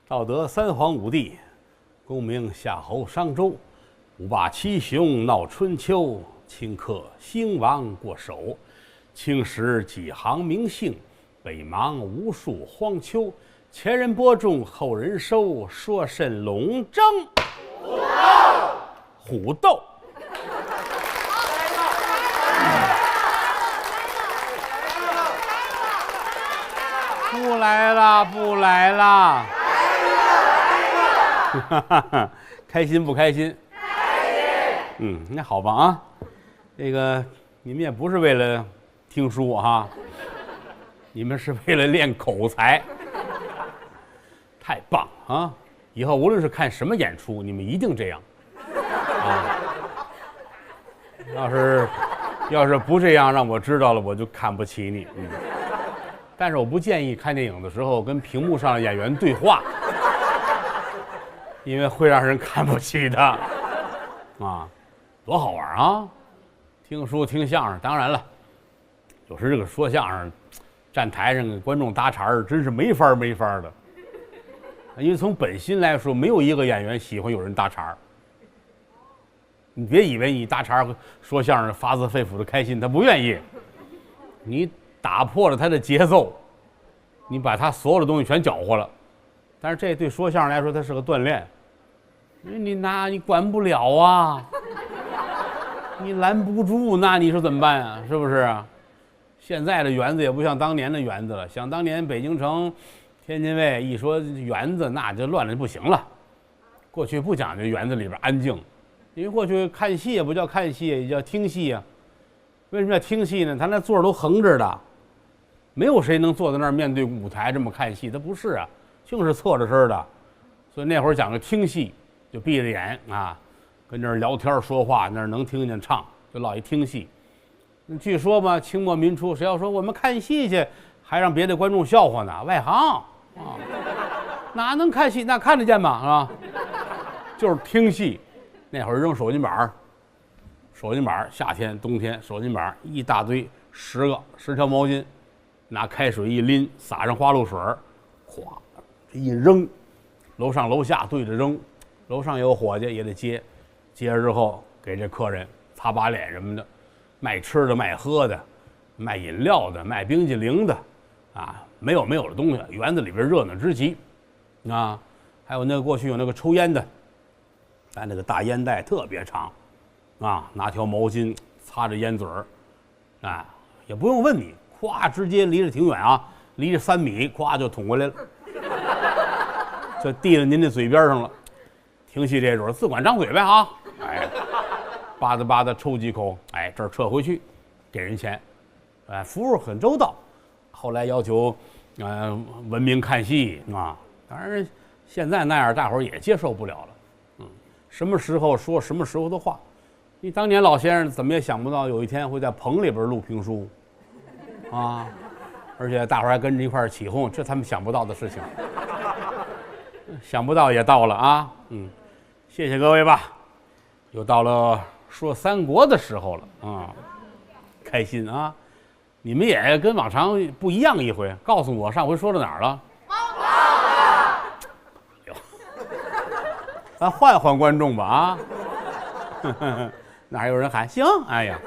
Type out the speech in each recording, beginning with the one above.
道德三皇五帝，功名夏侯商周，五霸七雄闹春秋，顷刻兴亡过手，青史几行名姓，北邙无数荒丘。前人播种，后人收，说甚龙争虎斗。不来了，不来了！开心不开心？开心。那好吧啊，这个你们也不是为了听书哈，你们是为了练口才。太棒啊！以后无论是看什么演出，你们一定这样啊。要是不这样，让我知道了，我就看不起你。但是我不建议看电影的时候跟屏幕上的演员对话，因为会让人看不起的啊。多好玩啊！听书听相声，当然了，有时这个说相声站台上跟观众搭茬儿，真是没法的。因为从本心来说，没有一个演员喜欢有人搭茬儿。你别以为你搭茬儿说相声发自肺腑的开心，他不愿意。你打破了他的节奏，你把他所有的东西全搅和了。但是这对说相声来说，它是个锻炼。你管不了啊，你拦不住，那你说怎么办啊？是不是？现在的园子也不像当年的园子了。想当年北京城、天津卫一说园子，那就乱了不行了。过去不讲究园子里边安静，因为过去看戏也不叫看戏，也叫听戏啊。为什么要听戏呢？他那座都横着的，没有谁能坐在那儿面对舞台这么看戏，他不是啊，就是侧着身的。所以那会儿讲究听戏，就闭着眼啊，跟这儿聊天说话，那儿能听见唱，就老一听戏。据说嘛，清末民初，谁要说我们看戏去，还让别的观众笑话呢，外行啊，哪能看戏？那看得见吗？是吧？就是听戏。那会儿扔手巾板，夏天冬天手巾板一大堆，10条毛巾，拿开水一拎，撒上花露水，咵这一扔，楼上楼下对着扔，楼上有伙计也得接着之后给这客人擦把脸什么的，卖吃的卖喝的，卖饮料的卖冰激凌的啊，没有的东西，园子里边热闹之极啊。还有那个过去有那个抽烟的，但那个大烟袋特别长啊，拿条毛巾擦着烟嘴儿啊，也不用问你，咵直接离着挺远啊，离着3米，咵就捅过来了，就递到您的嘴边上了。听戏这会儿自管张嘴呗啊，哎，吧嗒抽几口，哎，这儿撤回去，给人钱，哎，服务很周到。后来要求，文明看戏啊，当然现在那样大伙儿也接受不了了，什么时候说什么时候的话。你当年老先生怎么也想不到有一天会在棚里边录评书，啊，而且大伙儿还跟着一块儿起哄，这他们想不到的事情。想不到也到了啊，谢谢各位吧，又到了说三国的时候了啊，开心啊！你们也跟往常不一样一回，告诉我上回说到哪儿了？哟，咱换观众吧啊！哪有人喊行？哎呀，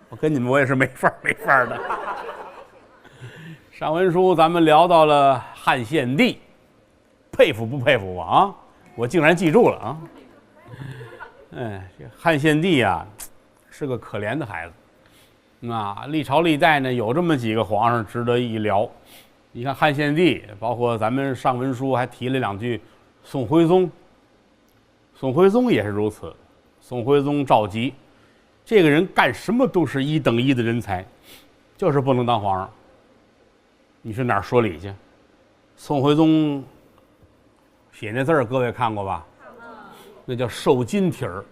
我跟你们我也是没法的。上文书咱们聊到了汉献帝，佩服不佩服我啊？我竟然记住了啊！这汉献帝啊，是个可怜的孩子。历朝历代呢，有这么几个皇上值得一聊。你看汉献帝，包括咱们上文书还提了2句宋徽宗。宋徽宗也是如此。宋徽宗赵佶，这个人干什么都是1等1的人才，就是不能当皇上。你是哪儿说理去？宋徽宗写那字儿，各位看过吧？那叫瘦金体儿。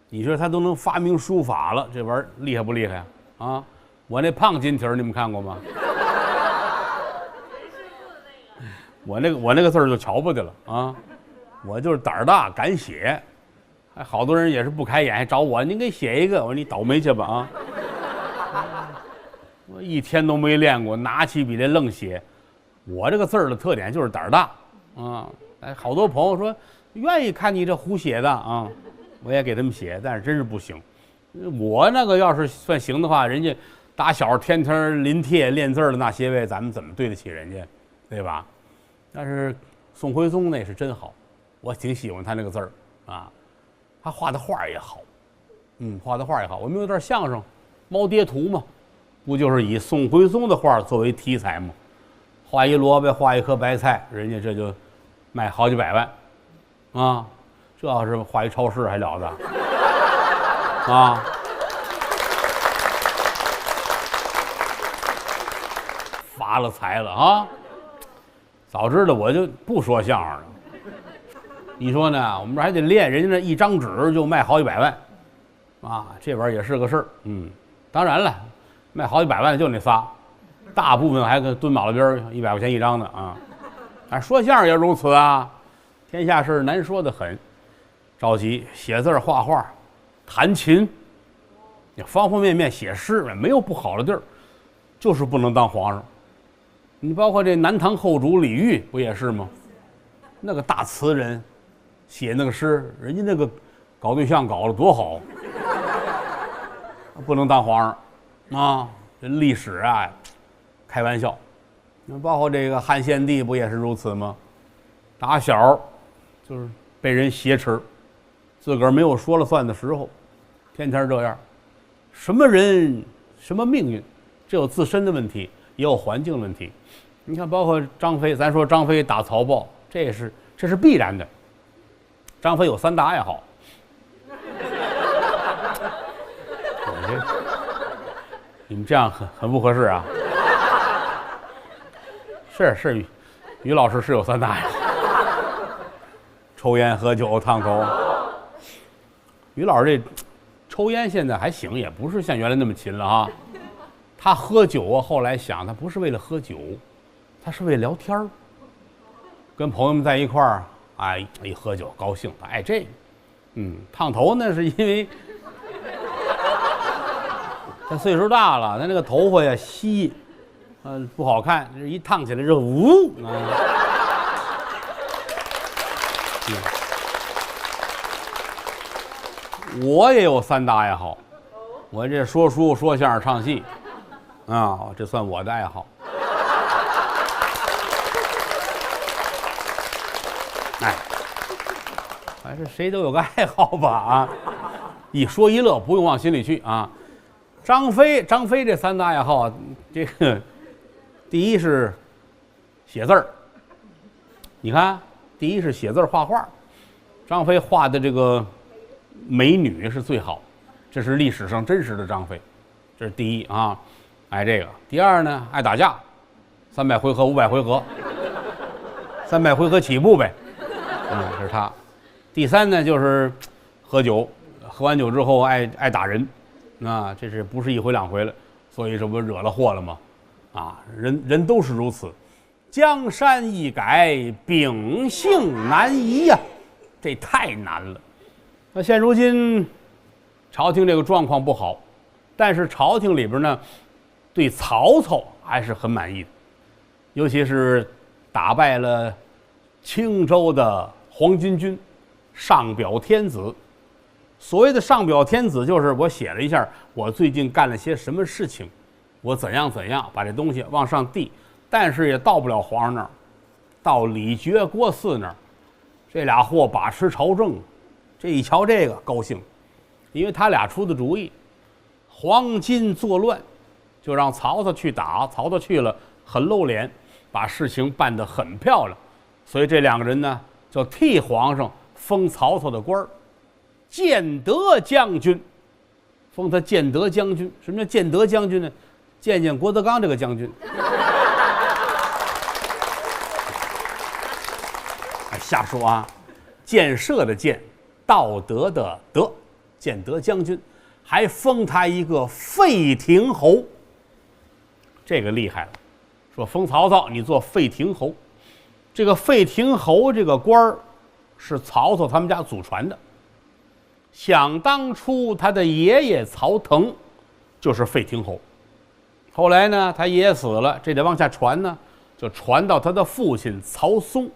你说他都能发明书法了，这玩意儿厉害不厉害啊？我那胖金体儿你们看过吗？我那个字儿就瞧不得了啊！我就是胆儿大，敢写。还好多人也是不开眼，还找我，您给写一个。我说你倒霉去吧啊！我1天都没练过，拿起笔来愣写，我这个字儿的特点就是胆儿大啊！哎，好多朋友说愿意看你这胡写的啊，我也给他们写，但是真是不行。我那个要是算行的话，人家打小天天临帖练字的那些位，咱们怎么对得起人家，对吧？但是宋徽宗那是真好，我挺喜欢他那个字儿啊，他画的画也好，画的画也好。我们有段相声《猫爹图》嘛，不就是以宋徽宗的画作为题材吗？画一萝卜，画一颗白菜，人家这就卖好几百万啊！这要是画一超市还了得啊！发了财了啊！早知道我就不说相声了。你说呢？我们这还得练，人家那一张纸就卖好几百万啊！这玩意儿也是个事儿。当然了，卖好几百万就那仨，大部分还跟蹲马路边100块钱一张的啊！哎，说相声也如此啊！天下事难说的很，着急写字画画，弹琴，方方面面写诗，没有不好的地儿，就是不能当皇上。你包括这南唐后主李煜不也是吗？那个大词人，写那个诗，人家那个搞对象搞得多好，不能当皇上啊！这历史啊，开玩笑。那包括这个汉献帝不也是如此吗？打小就是被人挟持，自个儿没有说了算的时候，天天这样。什么人，什么命运，这有自身的问题，也有环境问题。你看，包括张飞，咱说张飞打曹豹，这是必然的。张飞有3大爱好。你们这样很不合适啊。是，于老师是有3大爱好：抽烟、喝酒、烫头。于老师这抽烟现在还行，也不是像原来那么勤了啊。他喝酒啊，后来想他不是为了喝酒，他是为了聊天儿，跟朋友们在一块儿，哎，一喝酒高兴，他爱这个。烫头呢是因为他岁数大了，他那个头发呀稀，不好看，一烫起来就呜啊。我也有3大爱好，我这说书、说相声、唱戏，啊，这算我的爱好。哎，还是谁都有个爱好吧啊！一说一乐，不用往心里去啊。张飞这3大爱好，这个第一是写字儿。你看，第一是写字儿画画。张飞画的这个美女是最好，这是历史上真实的张飞，这是第一啊。爱这个。第二呢，爱打架，300回合、500回合，300回合起步呗。这是他。第三呢，就是喝酒，喝完酒之后爱打人，啊，这是不是1回2回了？所以这不惹了祸了吗？啊，人都是如此，江山易改，秉性难移呀，这太难了。那现如今朝廷这个状况不好，但是朝廷里边呢，对曹操还是很满意的，尤其是打败了青州的黄巾军，上表天子。所谓的上表天子，就是我写了一下我最近干了些什么事情，我怎样把这东西往上递，但是也到不了皇上那儿，到李傕郭汜那儿，这俩货把持朝政，这一瞧这个高兴，因为他俩出的主意，黄巾作乱，就让曹操去打，曹操去了很露脸，把事情办得很漂亮，所以这2个人呢就替皇上封曹操的官儿，建德将军，封他建德将军。什么叫建德将军呢？见郭德纲这个将军。瞎说啊！建设的建，道德的德，建德将军，还封他一个废亭侯。这个厉害了，说封曹操，你做废亭侯。这个废亭侯这个官儿是曹操他们家祖传的。想当初他的爷爷曹腾就是废亭侯，后来呢他爷爷死了，这得往下传呢，就传到他的父亲曹嵩。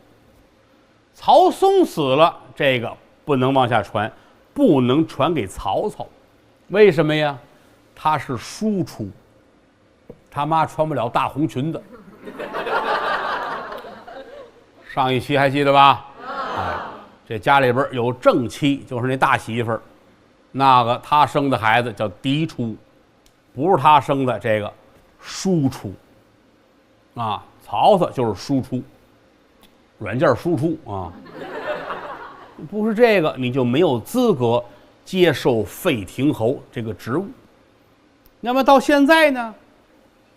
曹嵩死了，这个不能往下传，不能传给曹操。为什么呀？他是庶出，他妈穿不了大红裙子。上一期还记得吧？哎，这家里边有正妻，就是那大媳妇儿，那个他生的孩子叫嫡出，不是他生的这个庶出。啊，曹操就是输出，软件输出啊，不是这个你就没有资格接受废亭侯这个职务。那么到现在呢，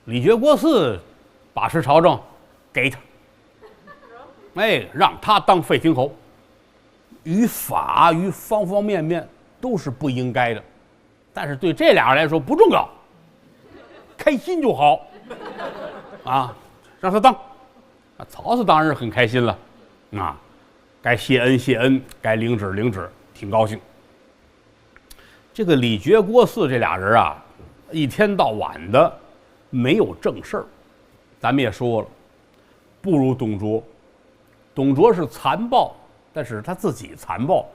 李傕郭汜把持朝政，给他，哎，让他当废亭侯，于法于方方面面都是不应该的，但是对这俩人来说不重要，开心就好，啊。让他当，曹操当然很开心了，啊，该谢恩谢恩，该领旨领旨，挺高兴。这个李傕郭汜这俩人啊，一天到晚的没有正事儿，咱们也说了，不如董卓。董卓是残暴，但是他自己残暴，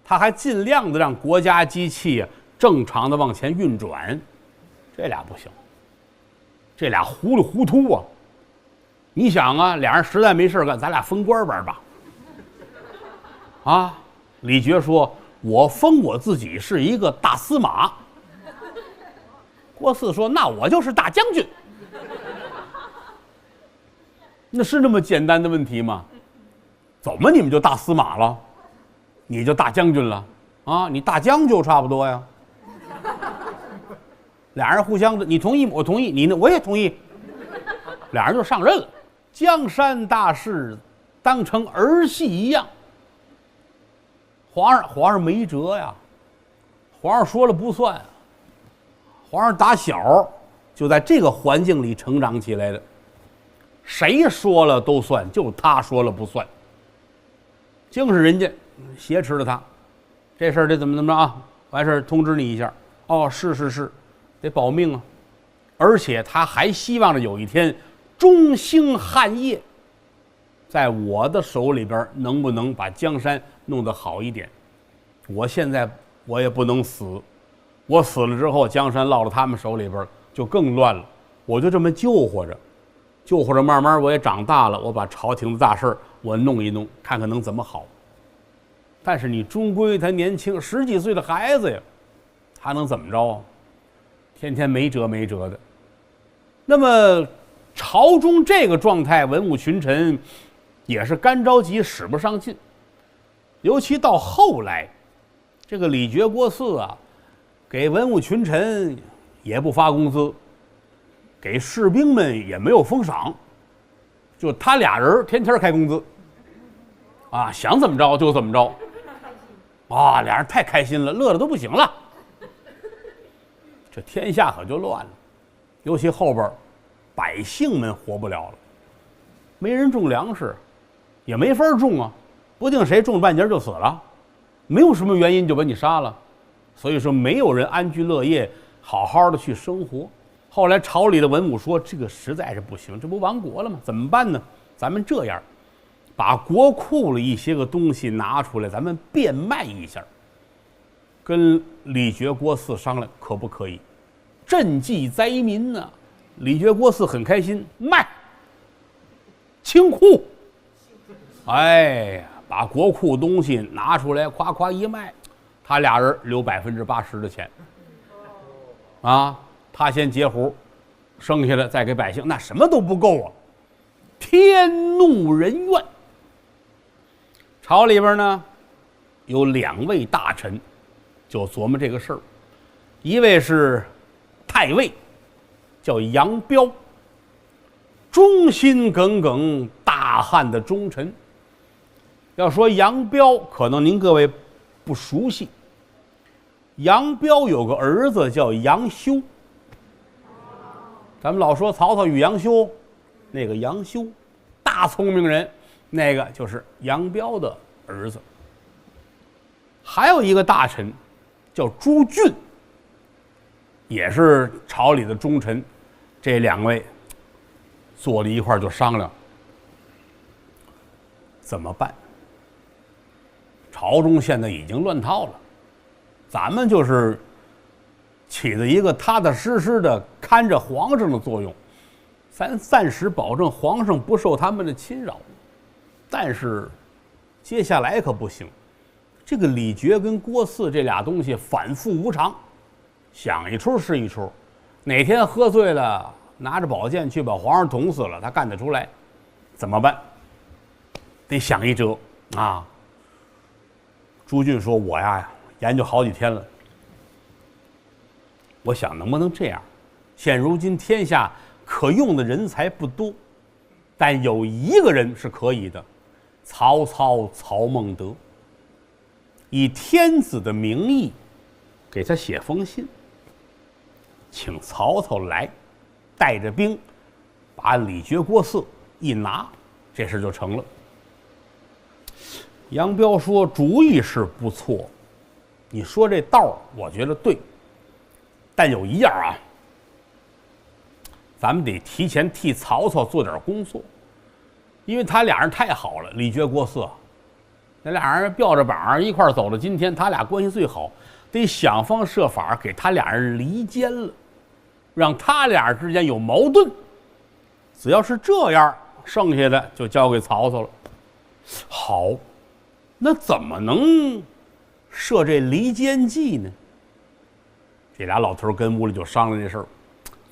他还尽量的让国家机器正常的往前运转，这俩不行，这俩糊里糊涂啊。你想啊，俩人实在没事干，咱俩封官玩吧。啊，李傕说：“我封我自己是一个大司马。”郭汜说：“那我就是大将军。”那是那么简单的问题吗？怎么你们就大司马了，你就大将军了啊？你大将就差不多呀。俩人互相的，你同意我同意，你呢我也同意，俩人就上任了。江山大事当成儿戏一样，皇上没辙呀，皇上说了不算，皇上打小就在这个环境里成长起来的，谁说了都算，就他说了不算，净是人家挟持了他，这事儿得怎么着啊？完事儿通知你一下，哦，是，得保命啊，而且他还希望着有一天中兴汉业，在我的手里边能不能把江山弄得好一点？我现在我也不能死，我死了之后，江山落到他们手里边就更乱了。我就这么救活着，慢慢我也长大了，我把朝廷的大事我弄一弄，看看能怎么好。但是你终归他年轻，10几岁的孩子呀，他能怎么着啊？天天没辙的。那么朝中这个状态，文武群臣也是干着急，使不上劲。尤其到后来，这个李傕郭汜啊，给文武群臣也不发工资，给士兵们也没有封赏，就他俩人天天开工资，啊，想怎么着就怎么着，啊，俩人太开心了，乐得都不行了。这天下可就乱了，尤其后边百姓们活不了了，没人种粮食，也没法种啊，不定谁种半截就死了，没有什么原因就把你杀了，所以说没有人安居乐业，好好的去生活。后来朝里的文武说，这个实在是不行，这不亡国了吗？怎么办呢？咱们这样，把国库里一些个东西拿出来，咱们变卖一下，跟李傕郭汜商量可不可以，赈济灾民呢？李傕郭汜很开心，卖清库，哎呀，把国库东西拿出来，夸夸一卖，他俩人留80%的钱，啊，他先截胡，剩下的再给百姓，那什么都不够啊，天怒人怨。朝里边呢，有2位大臣，就琢磨这个事儿，一位是太尉，叫杨彪，忠心耿耿大汉的忠臣。要说杨彪，可能您各位不熟悉，杨彪有个儿子叫杨修。咱们老说曹操与杨修，那个杨修大聪明人，那个就是杨彪的儿子。还有一个大臣叫朱俊，也是朝里的忠臣。这2位坐在一块儿就商量怎么办。朝中现在已经乱套了，咱们就是起了一个踏踏实实的看着皇上的作用，咱暂时保证皇上不受他们的侵扰。但是接下来可不行，这个李傕跟郭汜这俩东西反复无常，想一出是一出。哪天喝醉了，拿着宝剑去把皇上捅死了，他干得出来，怎么办？得想一辙啊！朱俊说：“我呀，研究好几天了，我想能不能这样？现如今天下可用的人才不多，但有一个人是可以的，曹操曹孟德。以天子的名义给他写封信，请曹操来，带着兵把李傕郭汜一拿，这事就成了。”杨彪说：“主意是不错，你说这道儿我觉得对，但有一样啊，咱们得提前替曹操做点工作，因为他俩人太好了，李傕郭汜，那俩人吊着膀一块走到今天，他俩关系最好，得想方设法给他俩人离间了，让他俩之间有矛盾。只要是这样，剩下的就交给曹操了。好。”那怎么能设这离间计呢？这俩老头跟屋里就商量这事儿，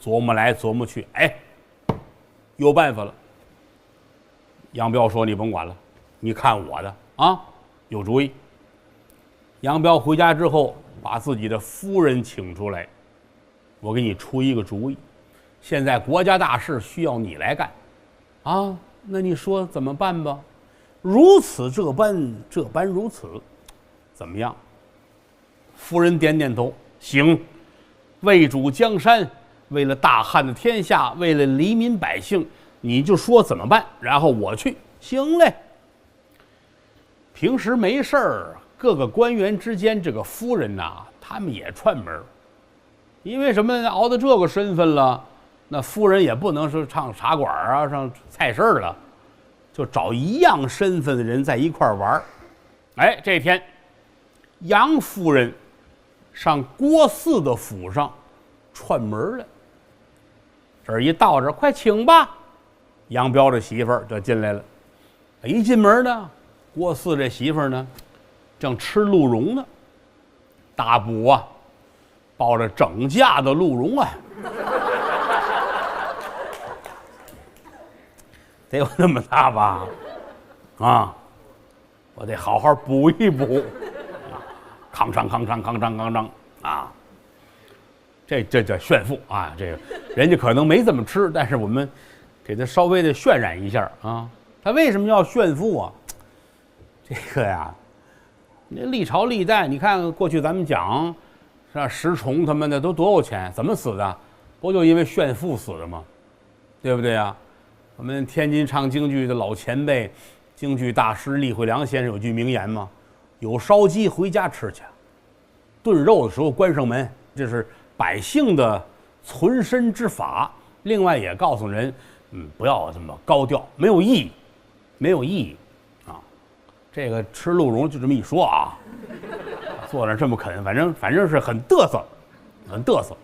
琢磨来琢磨去，哎，有办法了。杨彪说：“你甭管了，你看我的啊，有主意。”杨彪回家之后，把自己的夫人请出来，我给你出一个主意，现在国家大事需要你来干，啊，那你说怎么办吧？如此这般如此，怎么样？夫人点点头，行。为主江山，为了大汉的天下，为了黎民百姓，你就说怎么办，然后我去。行嘞。平时没事儿，各个官员之间，这个夫人呐，他们也串门，因为什么呢？熬到这个身份了，那夫人也不能说上茶馆啊，上菜市了。就找一样身份的人在一块玩。哎，这天杨夫人上郭汜的府上串门来，这儿一到这儿，快请吧。杨彪的媳妇儿就进来了。一进门呢，郭汜这媳妇儿呢正吃鹿茸呢，大补啊，抱着整架的鹿茸啊，得有那么大吧？啊，我得好好补一补。吭哧吭哧吭哧吭哧啊！这叫炫富啊！这个人家可能没怎么吃，但是我们给他稍微的渲染一下啊。他为什么要炫富啊？这个呀，那历朝历代，你看过去咱们讲，是吧？石崇他们的都多有钱，怎么死的？不就因为炫富死的吗？对不对呀？我们天津唱京剧的老前辈，京剧大师厉慧良先生有句名言嘛：有烧鸡回家吃去，炖肉的时候关上门，这是百姓的存身之法。另外也告诉人，不要这么高调，没有意义，没有意义啊！这个吃鹿茸就这么一说啊，坐那这么啃，反正是很嘚瑟，很嘚瑟。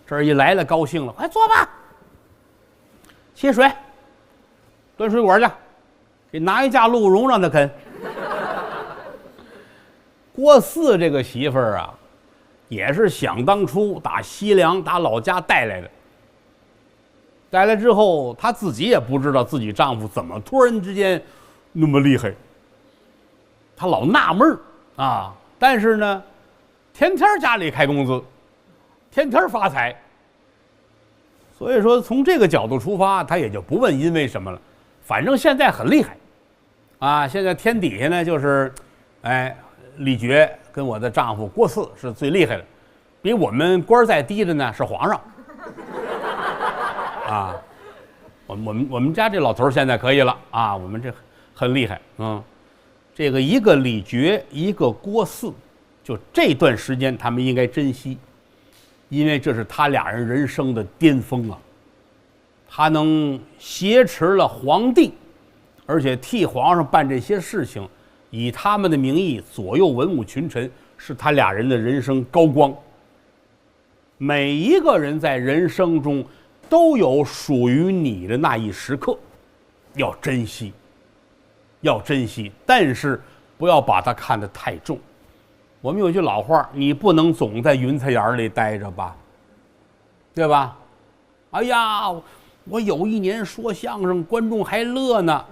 这儿一来了，高兴了，快坐吧。切水，端水果去，给拿一架鹿茸让他啃。郭汜这个媳妇儿啊，也是想当初打西凉打老家带来的。带来之后，她自己也不知道自己丈夫怎么突然之间那么厉害，她老纳闷啊。但是呢，天天家里开工资，天天发财。所以说，从这个角度出发，他也就不问因为什么了。反正现在很厉害，啊，现在天底下呢，就是，李傕跟我的丈夫郭汜是最厉害的，比我们官再低的呢是皇上。啊，我们家这老头现在可以了啊，我们这很厉害，这个一个李傕，一个郭汜，就这段时间他们应该珍惜。因为这是他俩人人生的巅峰啊！他能挟持了皇帝，而且替皇上办这些事情，以他们的名义左右文武群臣，是他俩人的人生高光。每一个人在人生中都有属于你的那一时刻，要珍惜，要珍惜，但是不要把它看得太重。我们有句老话，你不能总在云彩眼里待着吧，对吧？哎呀，我有一年说相声，观众还乐呢，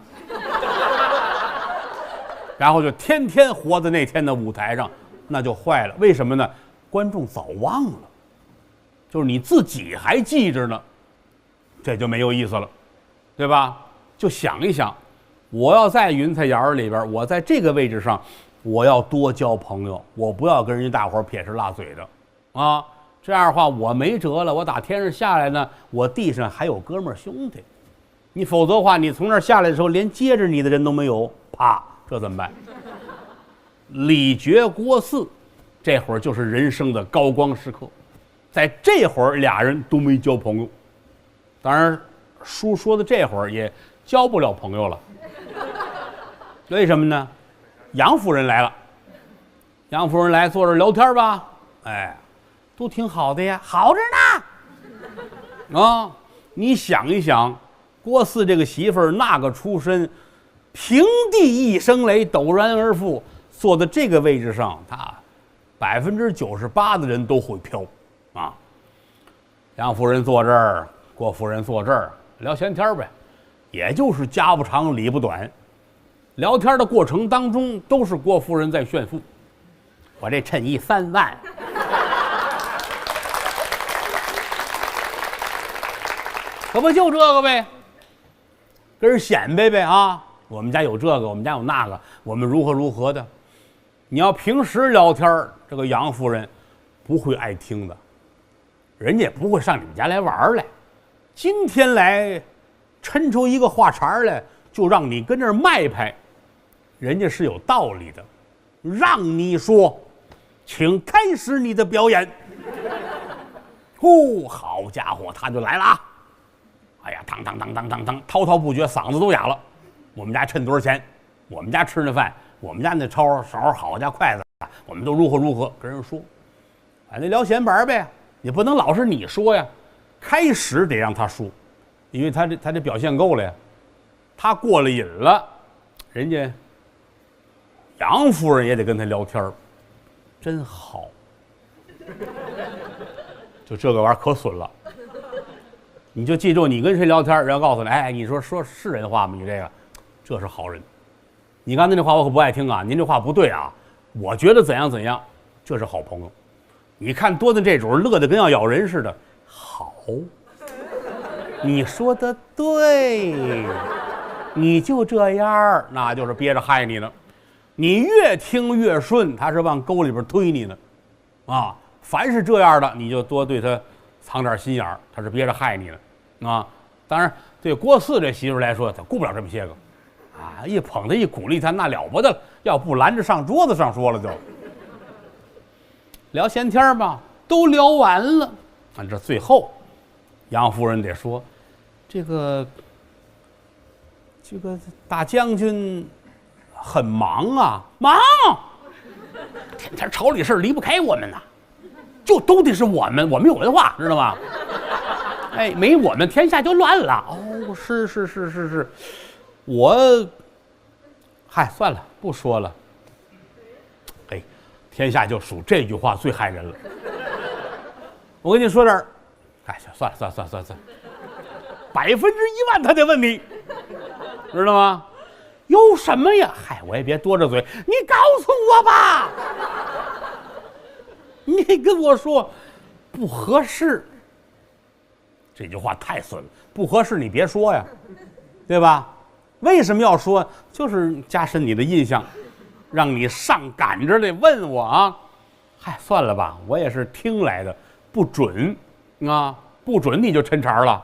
然后就天天活在那天的舞台上，那就坏了。为什么呢？观众早忘了，就是你自己还记着呢，这就没有意思了，对吧？就想一想，我要在云彩眼里边，我在这个位置上，我要多交朋友，我不要跟人家大伙撇着辣嘴的啊。这样的话，我没辙了。我打天上下来呢，我地上还有哥们儿兄弟，你否则的话，你从那儿下来的时候，连接着你的人都没有，啪，这怎么办？李傕、郭汜，这会儿就是人生的高光时刻，在这会儿俩人都没交朋友。当然，书说的这会儿也交不了朋友了。为什么呢？杨夫人来了，杨夫人来坐这聊天吧，哎。都挺好的呀，好着呢。啊，你想一想，郭汜这个媳妇儿那个出身，平地一声雷，陡然而富，坐在这个位置上，他98%的人都会飘啊。杨夫人坐这儿，郭夫人坐这儿，聊闲天呗，也就是家不长理不短。聊天的过程当中，都是郭夫人在炫富，我这衬衣3万。可不就这个呗，跟人显摆呗啊！我们家有这个，我们家有那个，我们如何如何的。你要平时聊天，这个杨夫人不会爱听的，人家也不会上你们家来玩来。今天来抻出一个话茬来，就让你跟这儿卖拍，人家是有道理的。让你说，请开始你的表演。哦，好家伙，他就来了啊！哎呀，当当当当当当，滔滔不绝，嗓子都哑了。我们家趁多少钱？我们家吃那饭，我们家那抄勺，好家筷子，我们都如何如何跟人说。反正聊闲白呗，也不能老是你说呀。开始得让他说，因为他这表现够了呀。他过了瘾了，人家杨夫人也得跟他聊天，真好。就这个玩意儿可损了。你就记住，你跟谁聊天，人家告诉你，哎，你说是人话吗？你这是好人。你刚才那话我可不爱听啊，您这话不对啊。我觉得怎样怎样，这是好朋友。你看多的这种乐得跟要咬人似的，好。你说的对，你就这样，那就是憋着害你呢。你越听越顺，他是往沟里边推你呢。啊，凡是这样的，你就多对他藏点心眼儿，他是憋着害你呢。啊，当然对郭汜这媳妇来说，他顾不了这么些个，啊，一捧他一鼓励他，那了不得了，要不拦着上桌子上说了就。聊闲天吧，都聊完了，这最后，杨夫人得说，这个大将军很忙啊，忙，天天朝里事离不开我们呐，就都得是我们有文化，知道吗？哎，没我们天下就乱了。哦，是，嗨，算了，不说了。哎，天下就数这句话最害人了。我跟你说点儿，哎，算了，100%10000他得问你，知道吗？有什么呀？嗨，我也别多着嘴，你告诉我吧。你跟我说不合适。这句话太损了，不合适你别说呀，对吧？为什么要说？就是加深你的印象，让你上赶着来问我啊。嗨，算了吧，我也是听来的，不准啊，不准你就抻茬了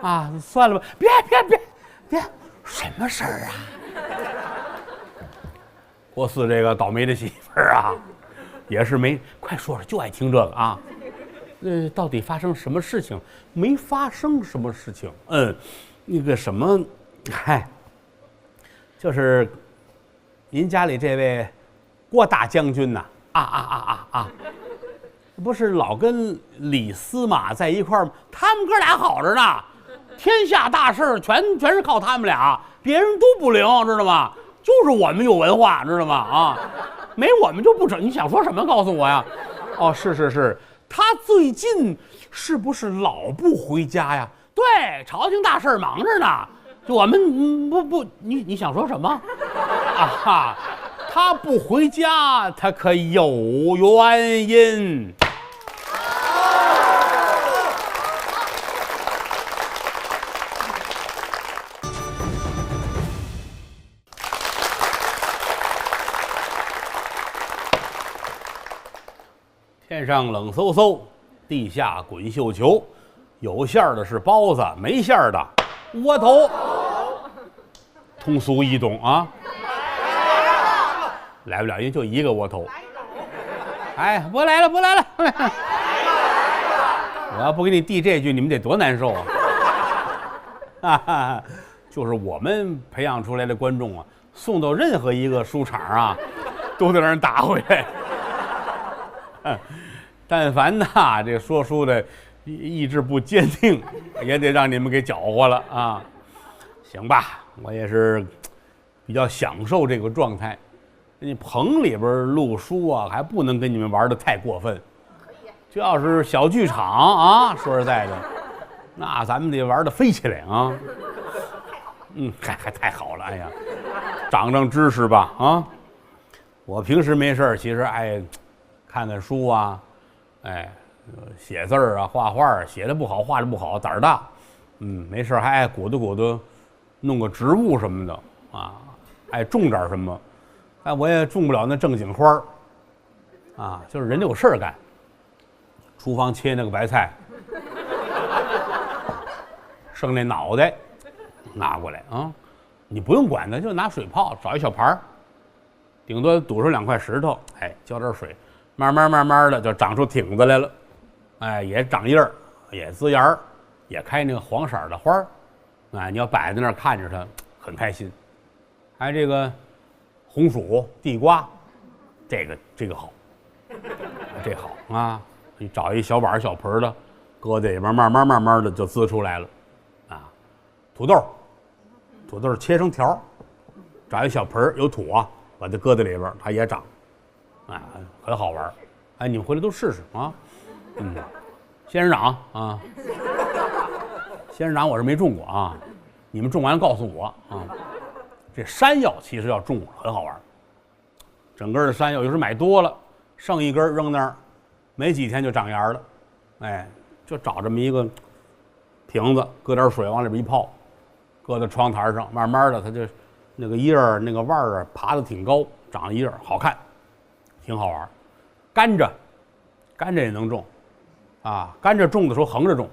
啊。算了吧，别，什么事儿啊？郭汜这个倒霉的媳妇儿啊，也是快说说，就爱听这个啊。到底发生什么事情？没发生什么事情。那个什么，嗨，就是您家里这位郭大将军呐，不是老跟李司马在一块儿吗？他们哥俩好着呢，天下大事全是靠他们俩，别人都不灵，知道吗？就是我们有文化，知道吗？啊，没我们就不成。你想说什么？告诉我呀！哦，是，他最近是不是老不回家呀？对，朝廷大事忙着呢。就我们不，你想说什么？他不回家，他可有原因。天上冷飕飕，地下滚绣球，有馅儿的是包子，没馅儿的窝头。通俗易懂啊！来不了，因为就一个窝头。哎，不来了。我要不给你递这句，你们得多难受啊！就是我们培养出来的观众啊，送到任何一个书场啊，都得让人打回来。但凡呐，这说书的意志不坚定，也得让你们给搅和了啊！行吧，我也是比较享受这个状态。你棚里边录书啊，还不能跟你们玩的太过分。这要是小剧场啊，说实在的，那咱们得玩的飞起来啊！还太好了，哎呀，长知识吧啊！我平时没事其实爱看看书啊，写字儿啊，画画，写的不好，画的不好，胆儿大。没事还爱鼓捣，弄个植物什么的啊，爱种点什么。但我也种不了那正经花儿啊，就是人家有事儿干。厨房切那个白菜，剩那脑袋拿过来啊，你不用管它，就拿水泡，找一小盘儿，顶多堵上2块石头，浇点水，慢慢的就长出挺子来了，也长叶儿，也滋芽儿，也开那个黄色的花儿，你要摆在那儿看着它，很开心。还这个红薯、地瓜，这个好，这好啊！你找一小碗小盆的，搁在里边，慢慢的就滋出来了，啊！土豆切成条，找一小盆有土啊，把它搁在里边，它也长，很好玩。你们回来都试试啊！仙人掌啊，仙人掌我是没种过啊，你们种完告诉我啊。这山药其实要种很好玩，整个的山药有时买多了，剩一根扔那儿，没几天就长芽了，就找这么一个瓶子，搁点水往里边一泡，搁在窗台上，慢慢的它就那个叶儿那个腕儿爬得挺高，长叶儿好看，挺好玩。甘蔗也能种啊，甘蔗种的时候横着种，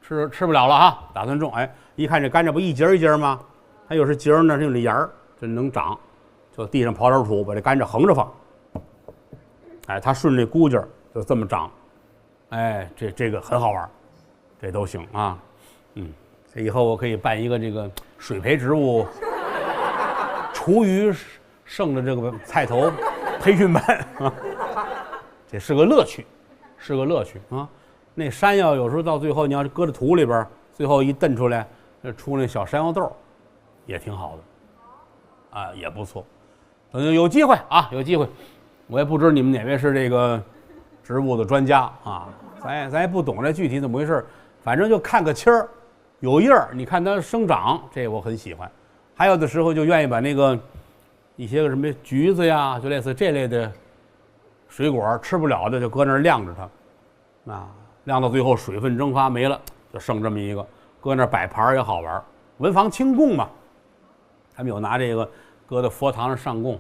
吃不了了哈，打算种，一看这甘蔗不一节一节吗？它有时节儿呢，有那芽儿，就能长，就地上刨点土，把这甘蔗横着放，它顺这箍劲儿就这么长，这个很好玩，这都行啊，这以后我可以办一个这个水培植物厨余剩的这个菜头培训班啊，这是个乐趣啊。那山药有时候到最后，你要是搁在土里边，最后一蹬出来，出那小山药豆。也挺好的，也不错。等有机会啊，有机会，我也不知你们哪位是这个植物的专家啊，咱也不懂这具体怎么回事，反正就看个签儿，有叶儿，你看它生长，这我很喜欢。还有的时候就愿意把那个一些个什么橘子呀，就类似这类的水果吃不了的，就搁那儿晾着它，晾到最后水分蒸发没了，就剩这么一个，搁那儿摆盘也好玩，文房清供嘛。他们有拿这个搁在佛堂上上供，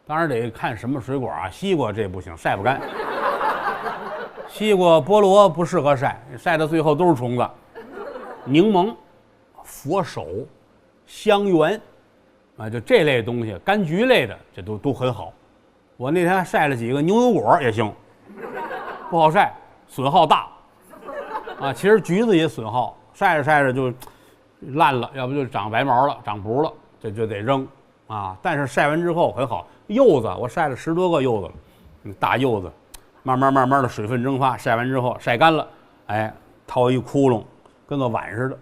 当然得看什么水果啊，西瓜这不行，晒不干。西瓜、菠萝不适合晒，晒到最后都是虫子。柠檬、佛手、香橼，就这类东西，柑橘类的，这都很好。我那天晒了几个牛油果也行，不好晒，损耗大啊。其实橘子也损耗，晒着晒着就烂了，要不就长白毛了、长脯了，这就得扔啊。但是晒完之后很好，柚子我晒了10多个柚子了，大柚子，慢慢的水分蒸发，晒完之后晒干了，哎，掏一窟窿，跟个碗似的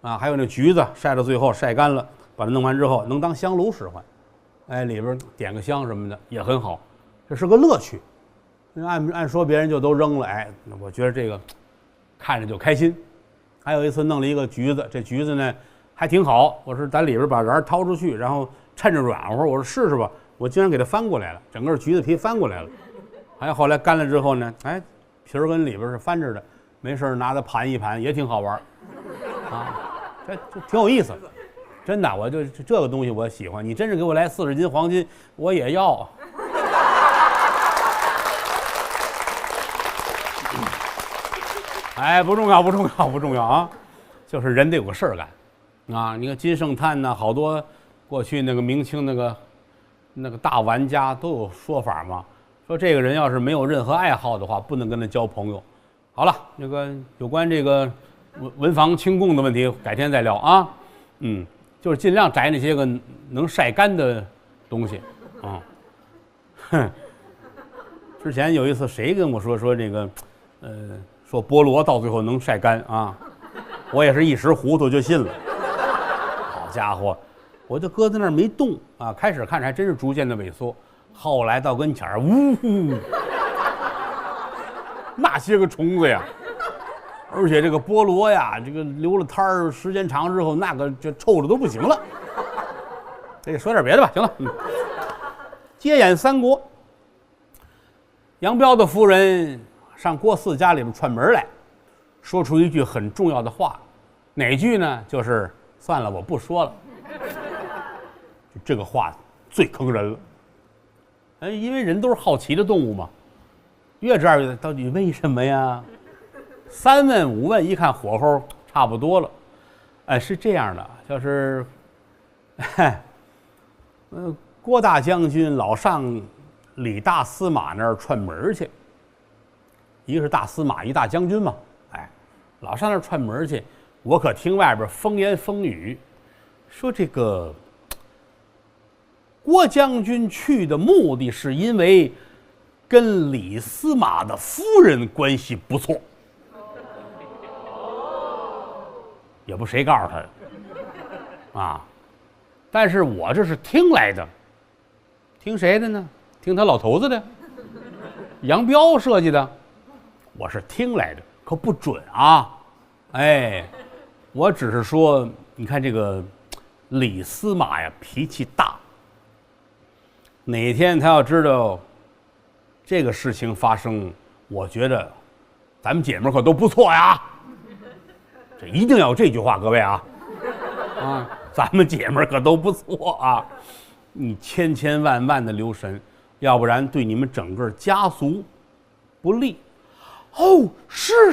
啊。还有那橘子晒到最后晒干了，把它弄完之后能当香炉使唤，哎，里边点个香什么的也很好，这是个乐趣。按说别人就都扔了，哎，我觉得这个看着就开心。还有一次弄了一个橘子，这橘子呢还挺好，我说咱里边把瓤掏出去，然后趁着软和，我说试试吧，我竟然给它翻过来了，整个橘子皮翻过来了。还有后来干了之后呢，哎，皮儿跟里边是翻着的，没事拿它盘一盘也挺好玩啊，这挺有意思。真的，我就这个东西我喜欢。你真是给我来40斤黄金，我也要。哎，不重要啊，就是人得有个事儿干啊。你看金圣叹呢，好多过去那个明清那个大玩家都有说法嘛，说这个人要是没有任何爱好的话，不能跟他交朋友。好了，那个有关这个文房清供的问题，改天再聊啊。就是尽量摘那些个能晒干的东西啊。之前有一次谁跟我说这个，说菠萝到最后能晒干啊，我也是一时糊涂就信了。好家伙，我就搁在那儿没动啊。开始看着还真是逐渐的萎缩，后来到跟前儿，呜呼，那些个虫子呀！而且这个菠萝呀，这个留了摊儿，时间长之后，那个就臭的都不行了。这说点别的吧，行了。接演三国，杨彪的夫人上郭汜家里面串门来，说出一句很重要的话，哪句呢？就是算了，我不说了。这个话最坑人了。哎，因为人都是好奇的动物嘛，越这样到底为什么呀？3问5问，一看火候差不多了。哎，是这样的，就是，郭大将军老上李大司马那儿串门去。一个是大司马，一大将军嘛，哎，老上那儿串门去。我可听外边风言风语，说这个郭将军去的目的是因为跟李司马的夫人关系不错。也不谁告诉他的啊，但是我这是听来的，听谁的呢？听他老头子的，杨彪设计的，我是听来的，可不准啊！哎，我只是说，你看这个李司马呀，脾气大，哪天他要知道这个事情发生，我觉得咱们姐们可都不错呀。这一定要有这句话，各位啊，咱们姐们可都不错啊，你千万的留神，要不然对你们整个家族不利。哦，是，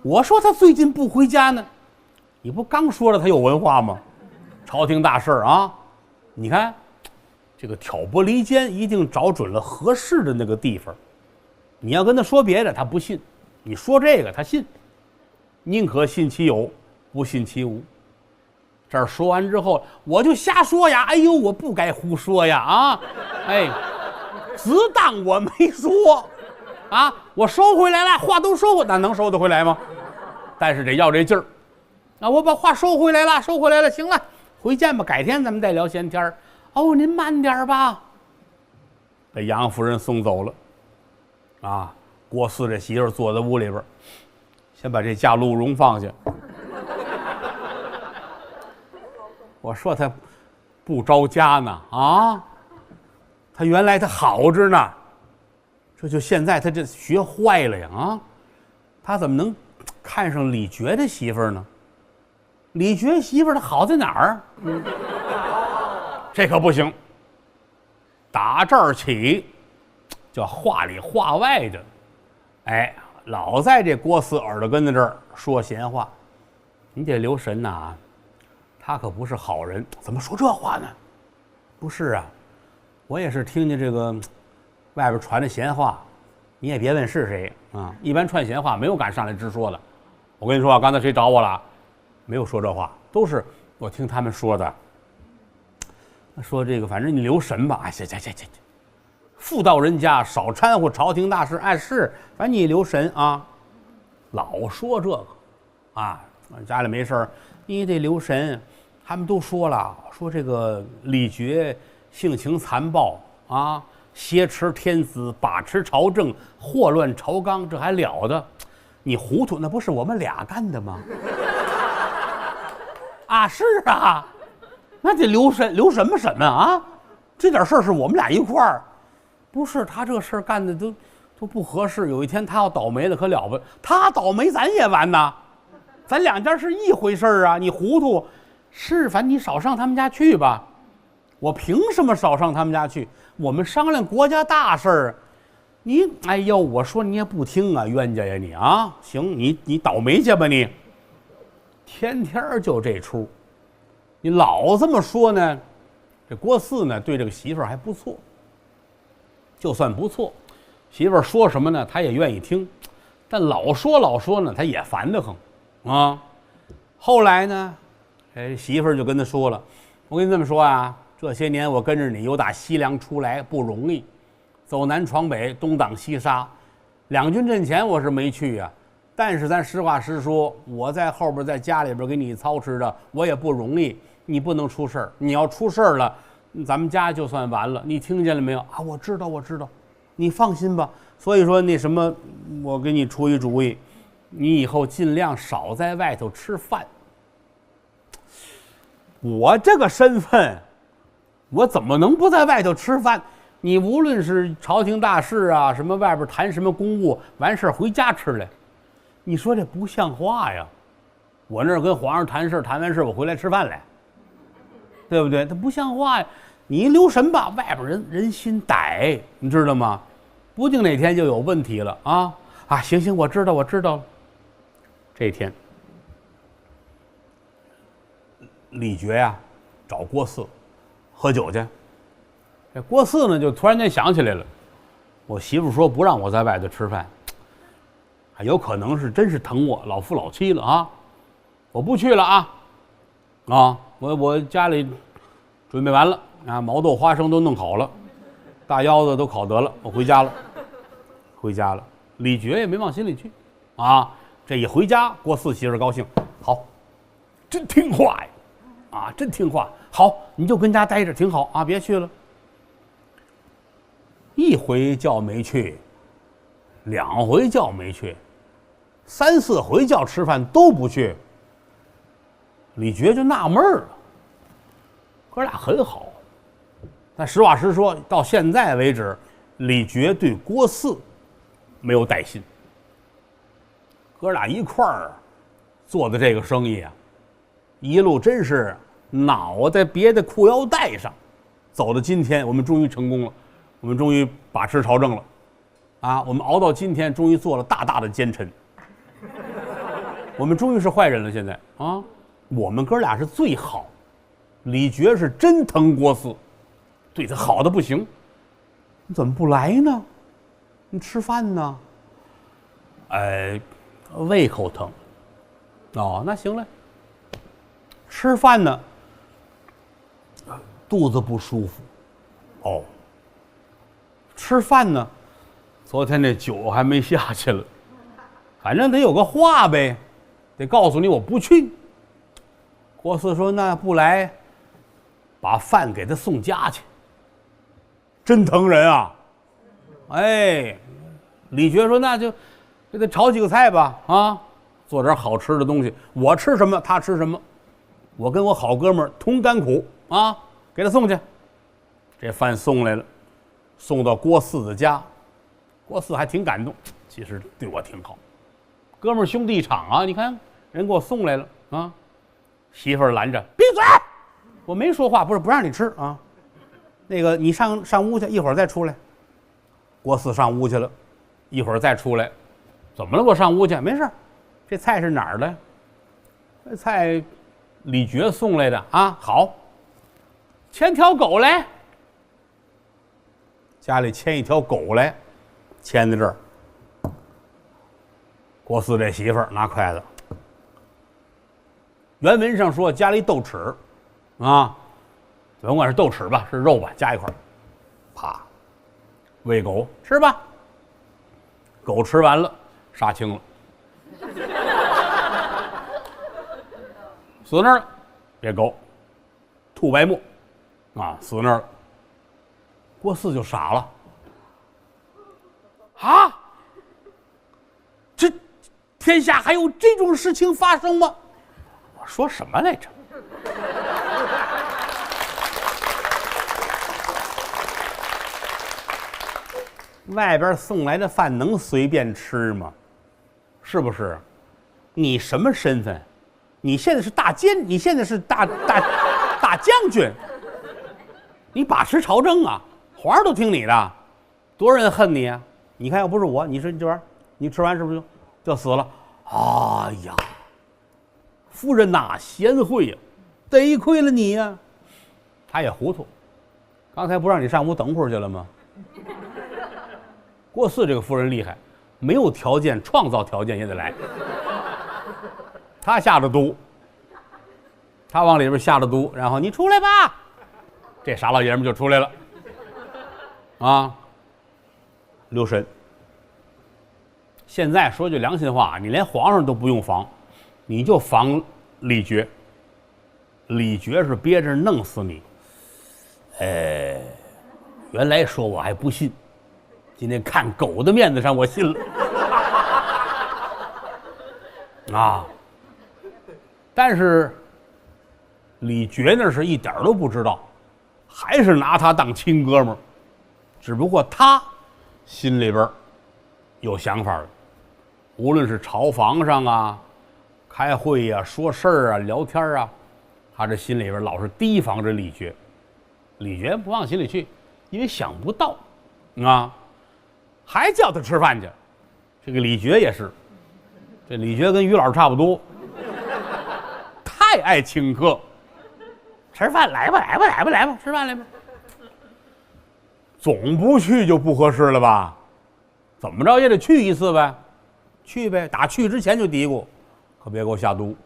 我说他最近不回家呢，你不刚说了他有文化吗？朝廷大事啊，你看这个挑拨离间，一定找准了合适的那个地方。你要跟他说别的，他不信；你说这个，他信。宁可信其有，不信其无。这儿说完之后，我就瞎说呀！哎呦，我不该胡说呀！啊，哎，只当我没说啊！我收回来了，话都收回，那能收得回来吗？但是得要这劲儿。啊，我把话收回来了，行了，回见吧，改天咱们再聊闲天儿。哦，您慢点吧。被杨夫人送走了。啊，郭汜这媳妇坐在屋里边。先把这架鹿茸放下。我说他不着家呢啊，他原来他好着呢，这就现在他这学坏了呀啊！他怎么能看上李傕的媳妇儿呢？李傕媳妇儿他好在哪儿？这可不行。打这儿起，叫话里话外的，哎。老在这郭汜耳朵根子这儿说闲话，你得留神呐，他可不是好人。怎么说这话呢？不是啊，我也是听见这个外边传的闲话，你也别问是谁啊，一般串闲话没有敢上来直说的。我跟你说啊，刚才谁找我了？没有说这话，都是我听他们说的。说这个，反正你留神吧。哎，行，妇道人家少掺和朝廷大事。哎，是，反正你留神啊。老说这个，啊，家里没事你得留神。他们都说了，说这个李傕性情残暴啊，挟持天子，把持朝政，祸乱朝纲，这还了得？你糊涂，那不是我们俩干的吗？啊，是啊，那得留神，留什么神啊？这点事儿是我们俩一块儿，不是他这事儿干的都不合适。有一天他要倒霉了，可了不得，他倒霉咱也完呐，咱两家是一回事儿啊。你糊涂，是，反正你少上他们家去吧。我凭什么少上他们家去？我们商量国家大事儿。你，哎呦，我说你也不听啊，冤家呀你啊！行，你倒霉去吧你。天天就这出，你老这么说呢，这郭汜呢对这个媳妇儿还不错，就算不错，媳妇儿说什么呢，他也愿意听，但老说呢，他也烦得很啊。后来呢，媳妇儿就跟他说了，我跟你这么说啊，这些年我跟着你由打西凉出来不容易，走南闯北，东挡西杀，两军阵前我是没去啊。但是咱实话实说，我在后边在家里边给你操持的，我也不容易。你不能出事儿，你要出事儿了，咱们家就算完了。你听见了没有啊？我知道，你放心吧。所以说那什么，我给你出一主意，你以后尽量少在外头吃饭。我这个身份，我怎么能不在外头吃饭？你无论是朝廷大事啊，什么外边谈什么公务，完事儿回家吃来。你说这不像话呀！我那儿跟皇上谈事，谈完事我回来吃饭来，对不对？他不像话呀！你留神吧，外边人心歹，你知道吗？不定哪天就有问题了啊！啊，行，我知道了。这天，李傕呀找郭汜喝酒去。这郭汜呢就突然间想起来了，我媳妇说不让我在外头吃饭。有可能是真是疼我老夫老妻了啊！我不去了啊！我家里准备完了啊，毛豆花生都弄好了，大腰子都烤得了，我回家了。李傕也没往心里去啊！这一回家，郭汜媳妇高兴，好，真听话呀！啊，真听话，好，你就跟家待着挺好啊，别去了。一回叫没去，两回叫没去。3、4回叫吃饭都不去，李傕就纳闷了。哥俩很好，但实话实说，到现在为止，李傕对郭汜没有带心。哥俩一块儿做的这个生意啊，一路真是脑袋别在裤腰带上，走到今天，我们终于成功了，我们终于把持朝政了，啊，我们熬到今天，终于做了大大的奸臣。我们终于是坏人了，现在啊，我们哥俩是最好。李傕是真疼郭汜，对他好的不行。你怎么不来呢？你吃饭呢？胃口疼。哦，那行了。吃饭呢，肚子不舒服。哦。吃饭呢，昨天那酒还没下去了，反正得有个话呗。得告诉你我不去。郭汜说那不来，把饭给他送家去。真疼人啊！哎，李傕说那就给他炒几个菜吧，啊，做点好吃的东西，我吃什么他吃什么，我跟我好哥们儿同甘苦啊，给他送去。这饭送来了，送到郭汜的家，郭汜还挺感动，其实对我挺好，哥们儿兄弟一场啊，你看。人给我送来了啊！媳妇儿拦着，闭嘴！我没说话，不是不让你吃啊。那个你上屋去，一会儿再出来。郭汜上屋去了，一会儿再出来。怎么了？我上屋去，没事。这菜是哪儿的？这菜李傕送来的啊。好，牵条狗来。家里牵一条狗来，牵在这儿郭汜这媳妇儿拿筷子，原文上说家里豆豉，啊，甭管是豆豉吧，是肉吧，加一块儿，啪，喂狗吃吧。狗吃完了，杀青了，死那儿了，别狗，吐白沫，啊，死那儿了。郭汜就傻了，啊，这天下还有这种事情发生吗？我说什么来着？外边送来的饭能随便吃吗？是不是？你什么身份？你现在是大监，你现在是大将军，你把持朝政啊，皇上都听你的，多少人恨你啊！你看，要不是我，你说你这玩意儿，你吃完是不是就死了？哎呀，夫人呐，贤惠呀，得亏了你呀。他也糊涂，刚才不让你上屋等会儿去了吗？郭汜这个夫人厉害，没有条件，创造条件也得来。他下的毒，他往里边下的毒，然后你出来吧，这傻老爷们就出来了。啊，留神。现在说句良心话，你连皇上都不用防，你就防李傕。李傕是憋着弄死你。原来说我还不信。今天看狗的面子上，我信了啊！但是李傕那是一点都不知道，还是拿他当亲哥们儿，只不过他心里边有想法了。无论是朝房上啊、开会呀、说事儿啊、聊天啊，他这心里边老是提防着李傕。李傕不往心里去，因为想不到啊。还叫他吃饭去，这个李傕也是，这李傕跟于老师差不多，太爱请客，吃饭来吧，来吧，来吧，来吧，吃饭来吧。总不去就不合适了吧？怎么着也得去一次呗，去呗。打去之前就嘀咕，可别给我下毒，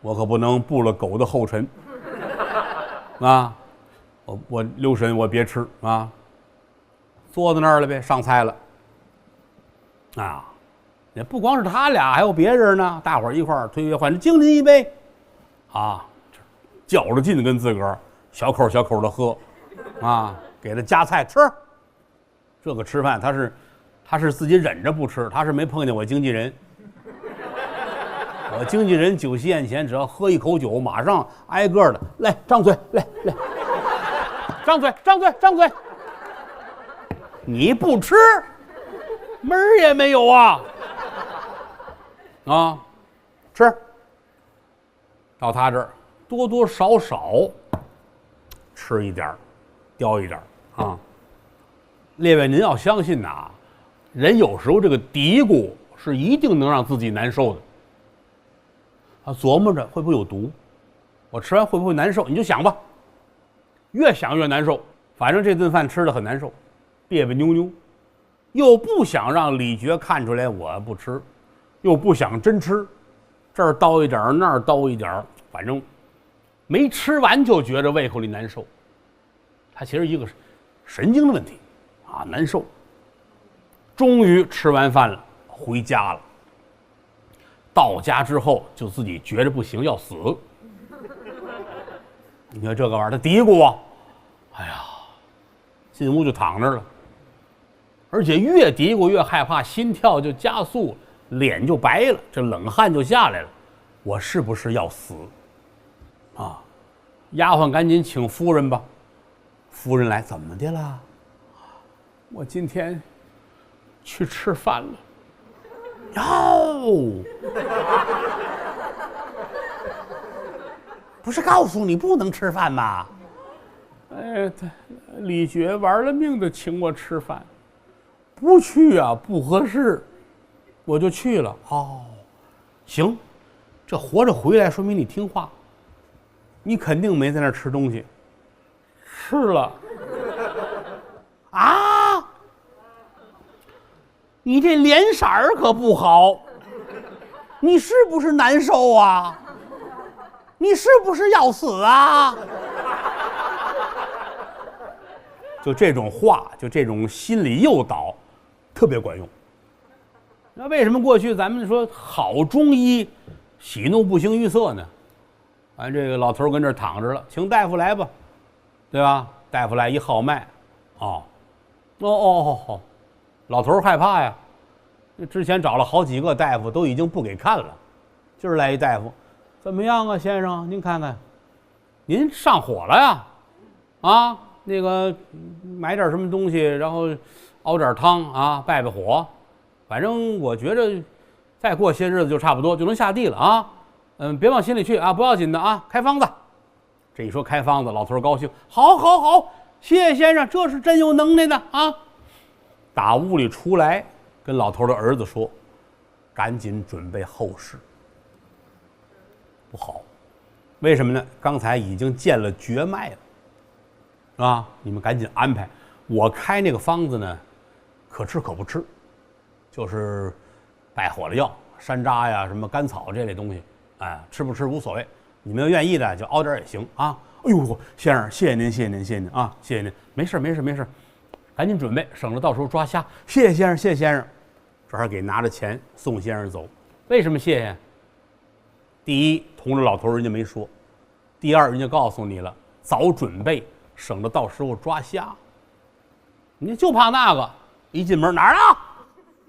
我可不能步了狗的后尘啊！我留神，我别吃啊。坐在那儿了呗，上菜了，啊，也不光是他俩，还有别人呢，大伙儿一块儿推杯换盏，敬您一杯，啊，较着劲跟自个儿小口小口的喝，啊，给他夹菜吃，这个吃饭他是自己忍着不吃，他是没碰见我经纪人，我经纪人酒席宴前只要喝一口酒，马上挨个的来张嘴，来，张嘴，张嘴，张嘴。你不吃，门儿也没有啊！啊，吃。到他这儿多多少少吃一点儿，叼一点儿啊。列位，您要相信呐，人有时候这个嘀咕是一定能让自己难受的。啊，琢磨着会不会有毒，我吃完会不会难受？你就想吧，越想越难受。反正这顿饭吃得很难受。别别扭扭，又不想让李傕看出来我不吃，又不想真吃，这儿叨一点儿，那儿叨一点儿，反正没吃完就觉着胃口里难受。他其实一个神经的问题啊，难受。终于吃完饭了，回家了。到家之后就自己觉着不行，要死。你看这个玩意儿，他嘀咕啊，哎呀，进屋就躺那儿了。而且越嘀咕越害怕，心跳就加速，脸就白了，这冷汗就下来了。我是不是要死？啊！丫鬟赶紧请夫人吧。夫人来，怎么的了？我今天去吃饭了。哟，不是告诉你不能吃饭吗？哎，李傕玩了命的请我吃饭。不去啊，不合适，我就去了。哦，行，这活着回来说明你听话，你肯定没在那儿吃东西。吃了啊！你这脸色儿可不好，你是不是难受啊？你是不是要死啊？就这种话，就这种心理诱导，特别管用。那为什么过去咱们说好中医喜怒不形于色呢？俺这个老头跟这儿躺着了，请大夫来吧，对吧？大夫来一号脉，老头害怕呀。之前找了好几个大夫，都已经不给看了。今儿来一大夫，怎么样啊，先生？您看看，您上火了呀？啊，那个买点什么东西，然后熬点汤啊，败败火。反正我觉着，再过些日子就差不多就能下地了啊。别往心里去啊，不要紧的啊。开方子，这一说开方子，老头高兴，好，好，好，谢谢先生，这是真有能耐的啊。打屋里出来，跟老头的儿子说：“赶紧准备后事。”不好，为什么呢？刚才已经见了绝脉了，啊！你们赶紧安排。我开那个方子呢，可吃可不吃，就是败火的药，山楂呀、什么甘草这类东西，哎，吃不吃无所谓。你们要愿意的就熬点也行啊。哎呦，先生，谢谢您，谢谢您，谢谢您啊，谢谢您。没事，没事，没事，赶紧准备，省得到时候抓瞎。谢谢先生，谢谢先生。这还给拿着钱送先生走。为什么谢谢？第一，同着老头人家没说；第二，人家告诉你了，早准备，省得到时候抓瞎。你就怕那个一进门哪儿呢？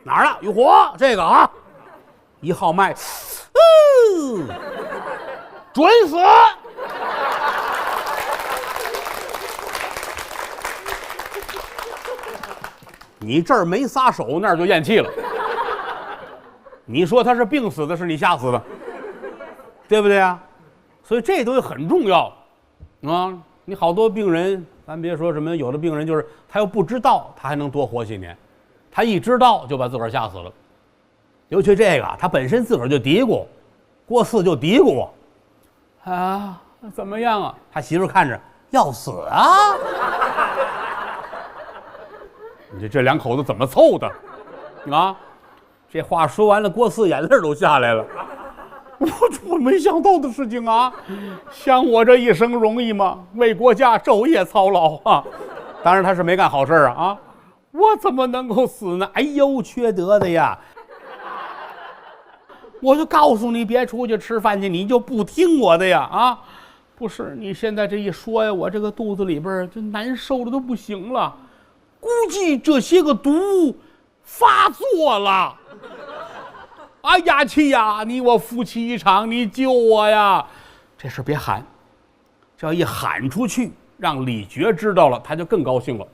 哪儿呢？有火这个啊，一号脉，准死。你这儿没撒手，那儿就咽气了。你说他是病死的，是你吓死的，对不对啊？所以这东西很重要啊！你好多病人，咱别说什么，有的病人就是他又不知道，他还能多活些年；他一知道，就把自个儿吓死了。尤其这个，他本身自个儿就嘀咕，过世就嘀咕啊，怎么样啊？他媳妇看着要死啊！你这两口子怎么凑的啊？这话说完了，郭四眼泪都下来了。我没想到的事情啊！像我这一生容易吗？为国家昼夜操劳啊！当然他是没干好事啊！我怎么能够死呢？哎呦，缺德的呀！我就告诉你别出去吃饭去，你就不听我的呀！啊，不是你现在这一说呀，我这个肚子里边就难受的都不行了。估计这些个毒发作了。哎呀，气呀！你我夫妻一场，你救我呀！这事别喊，这要一喊出去，让李傕知道了，他就更高兴了。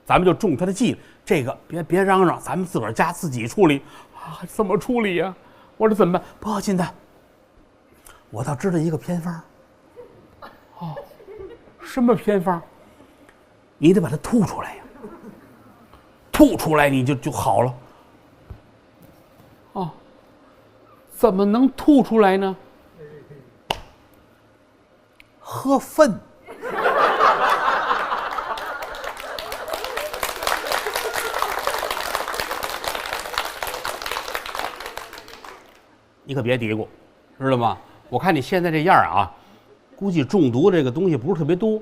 咱们就中他的计了。这个别嚷嚷，咱们自个儿家自己处理啊！怎么处理呀？我这怎么办？不要紧的，我倒知道一个偏方。哦，什么偏方？你得把它吐出来呀！吐出来你就好了。哦，怎么能吐出来呢？喝粪。你可别嘀咕，知道吗？我看你现在这样啊，估计中毒这个东西不是特别多。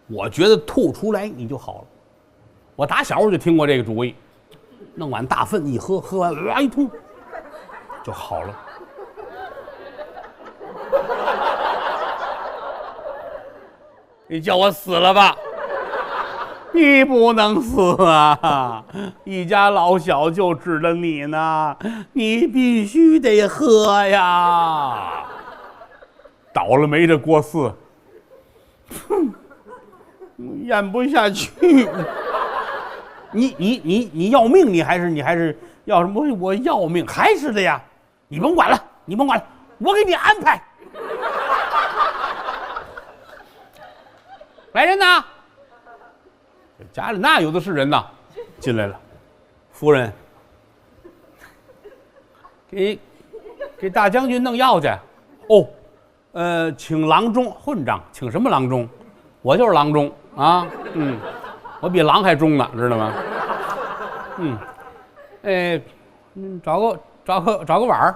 我觉得吐出来你就好了。我打小我就听过这个主意，弄碗大粪一喝，喝完哇一吐就好了。你叫我死了吧？你不能死啊！一家老小就指着你呢，你必须得喝呀！倒了霉的郭四，咽不下去。你要命？你还是要什么？我要命，还是的呀！你甭管了，你甭管了，我给你安排。来人呐！家里那有的是人呐，进来了。夫人，给大将军弄药去。哦，请郎中混账，请什么郎中？我就是郎中啊，我比狼还忠呢，知道吗？找个碗儿。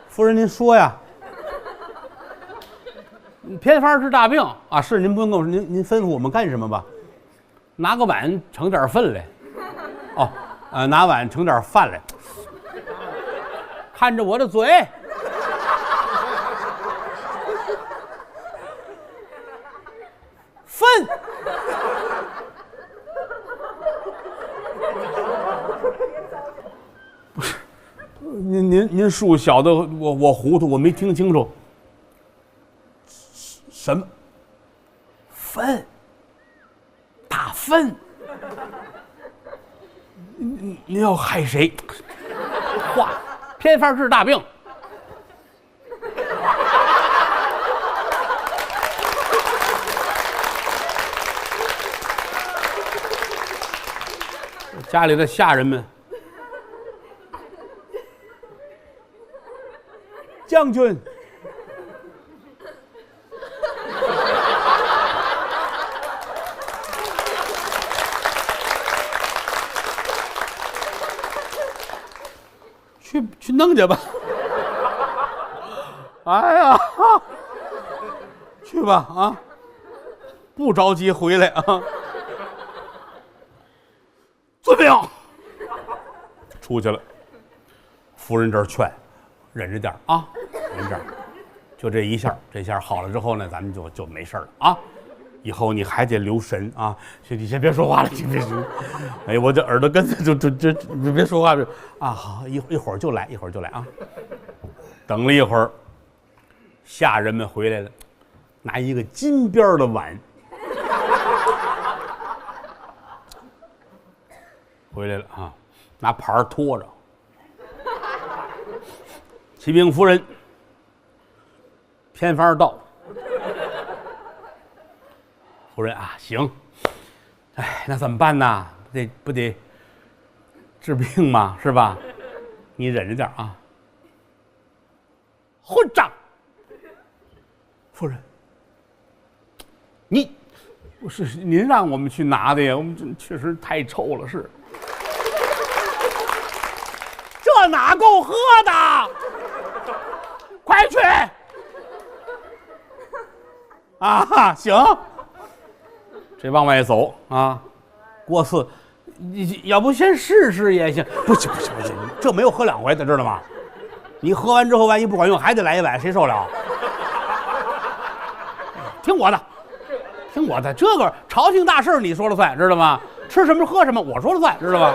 夫人，您说呀？偏方治大病啊，是您不用跟我说，您吩咐我们干什么吧？拿个碗盛点粪来。哦，拿碗盛点饭来。看着我的嘴。粪。不是，您数小的，我糊涂，我没听清楚。什么？粪？大粪？您要害谁？话，偏方治大病。家里的下人们，将军。去弄去吧。哎呀，去吧啊，不着急回来啊。遵命。出去了。夫人这儿劝，忍着点啊，忍着点。就这一下，这下好了之后呢，咱们就没事了啊。以后你还得留神啊！你先别说话了，你别说。哎，我这耳朵根子就别说话了啊！好，一会儿就来，一会儿就来啊！等了一会儿，下人们回来了，拿一个金边的碗回来了啊，拿盘托着。启禀夫人，偏方到。夫人啊，行，哎，那怎么办呢？不得治病吗？是吧？你忍着点啊！混账！夫人，不是您让我们去拿的呀？我们这确实太臭了，是。这哪够喝的？快去！啊，行。这往外走啊，郭四，你要不先试试也行。不行，这没有喝2回的，知道吗？你喝完之后，万一不管用，还得来一碗，谁受了？听我的，听我的，这个朝廷大事你说了算，知道吗？吃什么喝什么，我说了算，知道吧？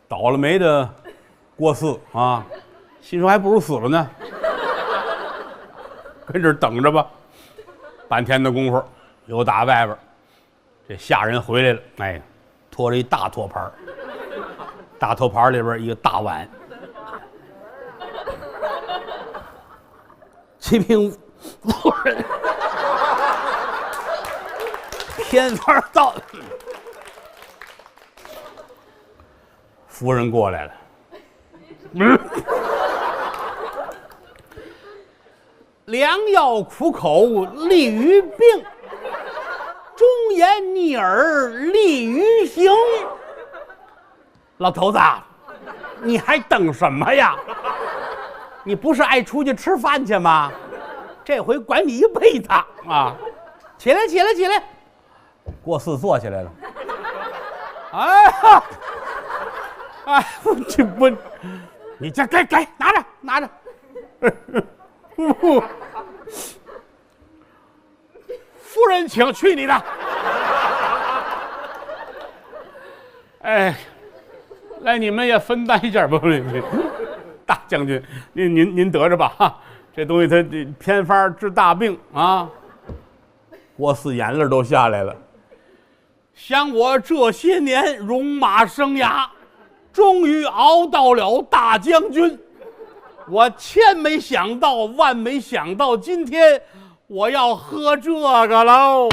倒了霉的郭四啊！心说还不如死了呢，跟这儿等着吧。半天的功夫，又打外边，这下人回来了，哎，拖着一大托盘，大托盘里边一个大碗。启禀夫人，偏方到。夫人过来了。良药苦口利于病，忠言逆耳利于行。老头子，你还等什么呀？你不是爱出去吃饭去吗？这回管你一辈子啊！起来！郭四坐起来了。哎呀！哎，这不，你这给拿着。夫人，请去你的。哎，来，你们也分担一下吧。大将军，您得着吧哈，这东西它偏方治大病啊。郭四眼泪都下来了。想我这些年戎马生涯，终于熬到了大将军。我千没想到，万没想到，今天我要喝这个喽。